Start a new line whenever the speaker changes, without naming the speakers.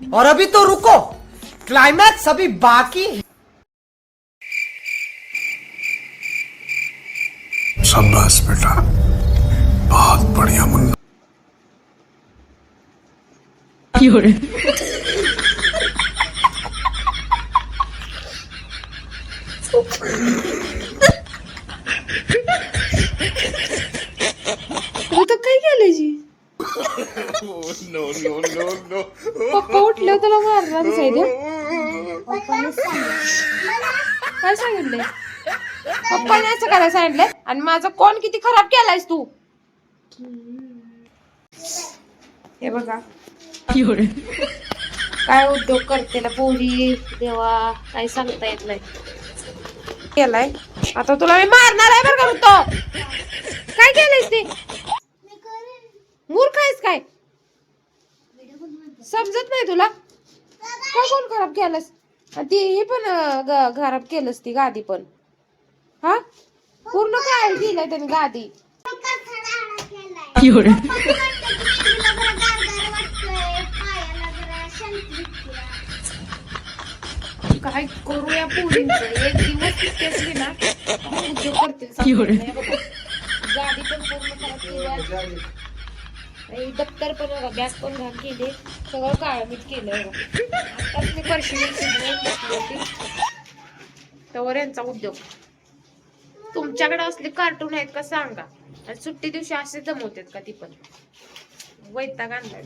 और अभी तो रुको, क्लाइमैक्स अभी बाकी है।
शाबाश बेटा, बहुत बढ़िया मुन्ना।
तू तर काय केलं जी पप्पा उठलं तुला मारणार साईड काय सांगितलंय पप्पाने असं करायला सांगितलंय आणि माझं कोण किती खराब केलायस तू हे बघा काय उद्योग करते ना पोरी देवा काही सांगता येत नाही केलाय आता तुला मी मारणार आहे बरं का तो काय केलंयस ते मूर्ख आहेस काय समजत नाही तुला का कोण खराब केलंस ती हे पण खराब केलंस ती गादी पण हा पूर्ण काय दिलंय त्याने गादी काय करूया पोरींचं एक दिवस सुट्टी असली ना उद्योग करतील सांगते बघा. गाडी पण पूर्ण खराब केली दप्तर पण बघा बॅग पण घाण केली सगळं काळमीट केलं बघा आताच मी पर्शियन बसली होती तर यांचा उद्योग तुमच्याकडे असले कार्टून आहेत का सांगा आणि सुट्टी दिवशी असे जमवतात का ती पण वैताग आणलाय